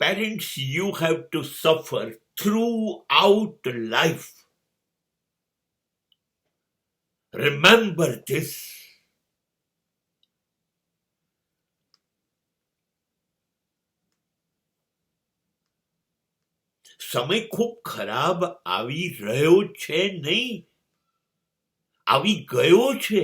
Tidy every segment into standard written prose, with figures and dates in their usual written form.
Parents, you have to suffer throughout life. Remember this. સમય ખૂબ ખરાબ આવી રહ્યો છે નહીં, આવી ગયો છે.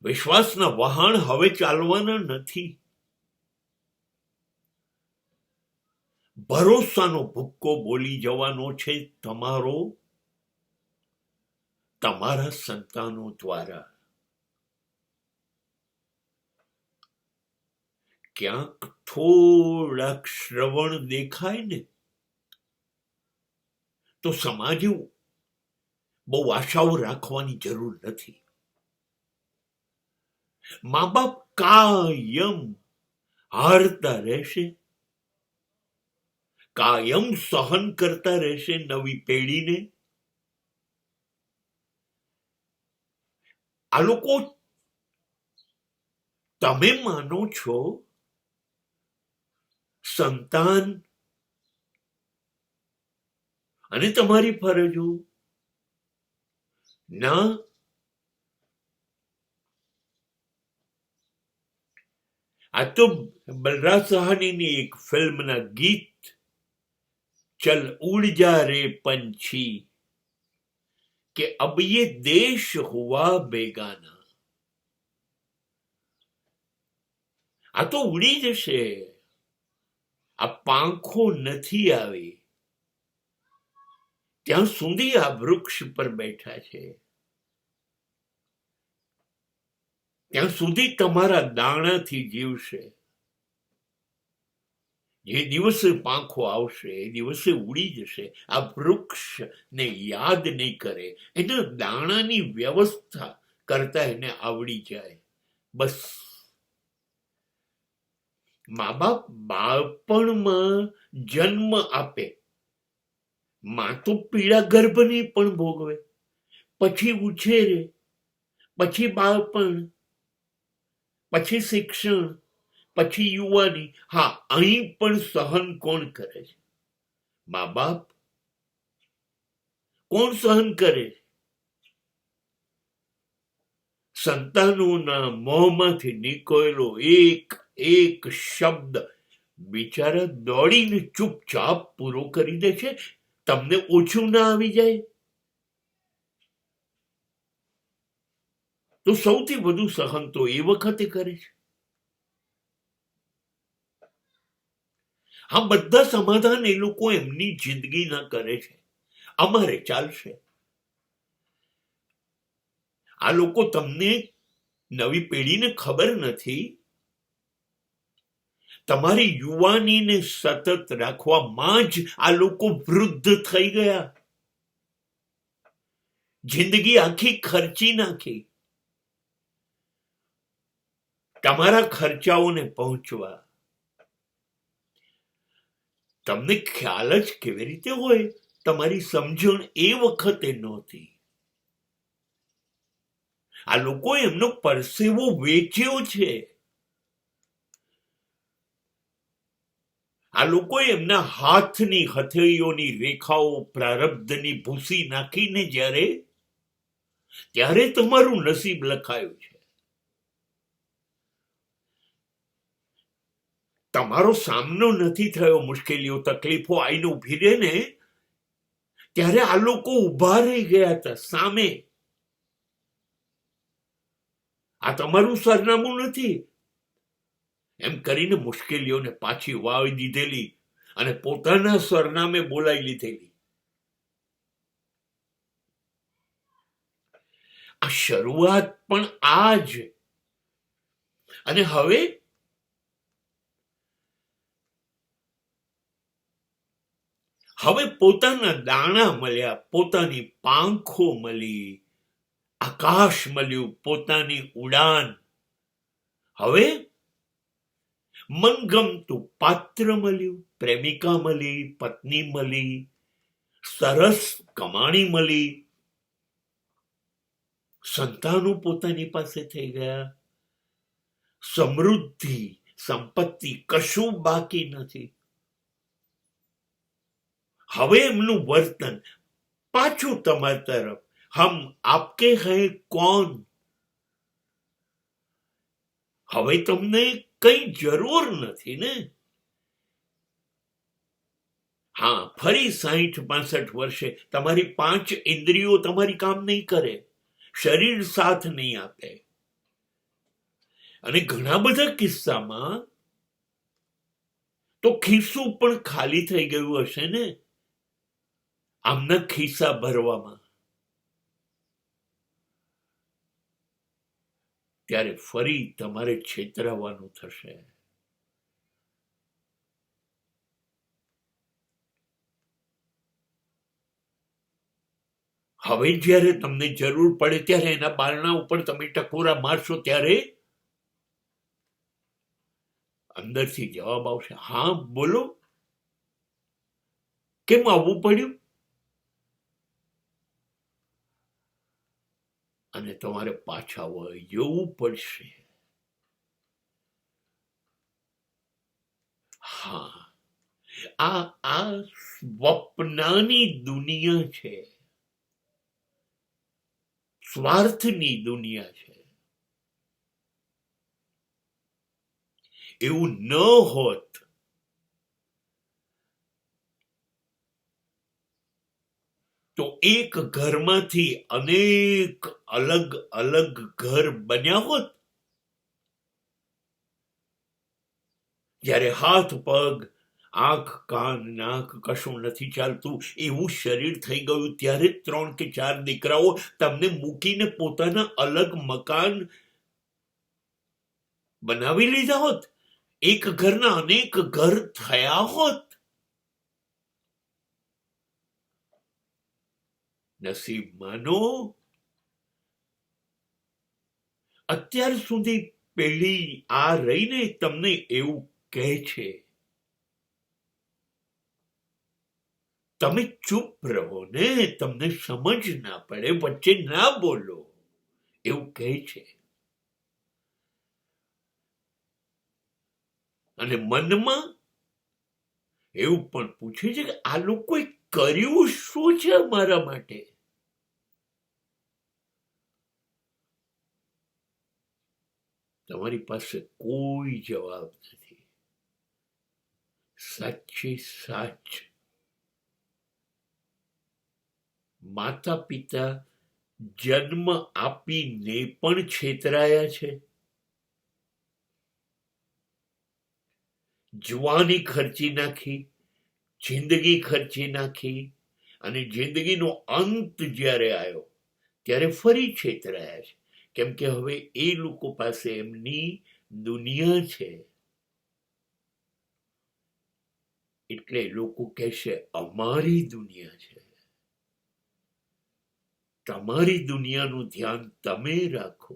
વિશ્વાસના વહાણ હવે ચાલવાના નથી. ભરોસાનો ભૂક્કો બોલી જવાનો છે તમારા સંતાનો દ્વારા. ક્યાંક થોડાક શ્રવણ દેખાય ને તો સમાજે બહુ આશાઓ રાખવાની જરૂર નથી. મા બાપ કાયમ હારતા રહેશે, કાયમ સહન કરતા રહેશે નવી પેઢીને. આ લોકો તમે માનો છો સંતાન અને તમારી ફરજો ના. આ તો બલરાજ સહાનીની એક ફિલ્મના ગીત, ચલ ઉડ જા રે પંછી કે અબ યે દેશ હુઆ બેગાના. આ તો ઉડી જશે, આ પાંખો નથી આવી ત્યાં સુધી આ વૃક્ષ પર બેઠા છે, ત્યાં સુધી તમારા દાણાથી જીવશે. જે દિવસે પાંખો આવશે એ દિવસે ઉડી જશે. આ વૃક્ષને યાદ નહીં કરે, એના દાણાની વ્યવસ્થા કરતા એને આવડી જાય. બસ મા બાપ બાળપણમાં જન્મ આપે, માં તો પીડા ગર્ભની પણ ભોગવે, પછી ઉછેરે, પછી બાળપણ, પછી શિક્ષણ, પછી યુવાની. હા, અહીં પણ સહન કોણ કરે છે? મા બાપ. કોણ સહન કરે છે? સંતાનોના મોંમાંથી નીકળેલો એક એક શબ્દ બિચારા દોડીને ચૂપચાપ પૂરો કરી દે છે. તમને ઓછું ના આવી જાય તો સૌથી વધુ સહન તો એ વખતે કરે છે. હા, બધા સમાધાન એ લોકો એમની જિંદગીના કરે છે, અમારે ચાલશે. આ લોકો, તમને નવી પેઢીને ખબર નથી, તમારી યુવાનીને સતત રાખવામાં જ આ લોકો વૃદ્ધ થઈ ગયા, જિંદગી આખી ખર્ચી નાખી તમારા ખર્ચાઓને પહોંચવા. તમને ખ્યાલ જ કેવી રીતે હોય? તમારી સમજણ એ વખતે નહોતી. આ લોકો એમનો પરસેવો વેચ્યો છે. આ લોકો એમના હાથની હથેળીઓની રેખાઓ પ્રારબ્ધની ભૂસી નાખીને ત્યારે તમારું નસીબ લખાયું છે. તમારો સામનો નથી થયો, મુશ્કેલીઓ તકલીફો આઈને ઉભી રહે ને ત્યારે આ લોકો ઉભા રહી ગયા હતા સામે. આ તમારું સરનામું નથી એમ કરીને મુશ્કેલીઓને પાછી વાવી દીધેલી અને પોતાના સરનામે બોલાવી લીધેલી. આ શરૂઆત પણ આ જ. અને હવે પોતાના દાણા મળ્યા, પોતાની પાંખો મળી, આકાશ મળ્યું, પોતાની ઉડાન. હવે મનગમતું પાત્ર મળ્યું, પ્રેમિકા મળી, પત્ની મળી, સરસ કમાણી મળી, સંતાનો પોતાની પાસે થઈ ગયા. સમૃદ્ધિ, સંપત્તિ કશું બાકી નથી. હવે એમનું વર્તન પાછું તમારી તરફ, હમ આપકે હૈ કોણ. હવે તમને કઈ જરૂર નથી ને. હા, ફરી 60-65 વર્ષે તમારી 5 ઇન્દ્રિયો તમારી કામ નહીં કરે, શરીર સાથ નહીં આપે. અને ઘણા બધા કિસ્સામાં તો ખિસ્સું પણ ખાલી થઈ ગયું હશે ને, આમના ખિસ્સા ભરવામાં. ત્યારે ફરી તમારે છેતરાવાનું થશે. હવે જ્યારે તમને જરૂર પડે ત્યારે એના બારણા ઉપર તમે ટકોરા મારશો ત્યારે અંદરથી જવાબ આવશે, હા બોલો, કેમ આવવું પડ્યું? અને તમારે પાછા જવું પડશે. હા, આ સ્વપ્નાની દુનિયા છે, સ્વાર્થની દુનિયા છે. એવું ન હોત તો એક ઘરમાંથી અનેક અલગ અલગ ઘર બન્યા હોત. જ્યારે હાથ પગ, આંખ કાન નાક કશું નથી ચાલતું એવું શરીર થઈ ગયું, ત્યારે 3 કે 4 દીકરાઓ તમને મૂકીને પોતાના અલગ મકાન બનાવી લીધા હોત, એક ઘરના અનેક ઘર થયા હોત. નસીબ માનો અત્યાર સુધી પેઢી આ રહીને તમને એવું કહે છે, તમે ચૂપ રહો ને, તમને સમજ ના પડે, વચ્ચે ના બોલો, એવું કહે છે. અને મનમાં એવું પણ પૂછે છે કે આ લોકોએ કર્યું શું છે મારા માટે? તમારી પાસે કોઈ જવાબ નથી. સાચે સાચ માતા પિતા જન્મ આપીને પણ છેતરાયા છે, જુવાની ખર્ચી નાખી, જિંદગી ખર્ચી નાખી, અને જિંદગીનો અંત જ્યારે આવ્યો ત્યારે ફરી છેતરાયા છે. કેમ કે હવે એ લોકો પાસે એમની દુનિયા છે. એટલે લોકો કહેશે અમારી દુનિયા છે. તમારી દુનિયાનું ધ્યાન તમે રાખો.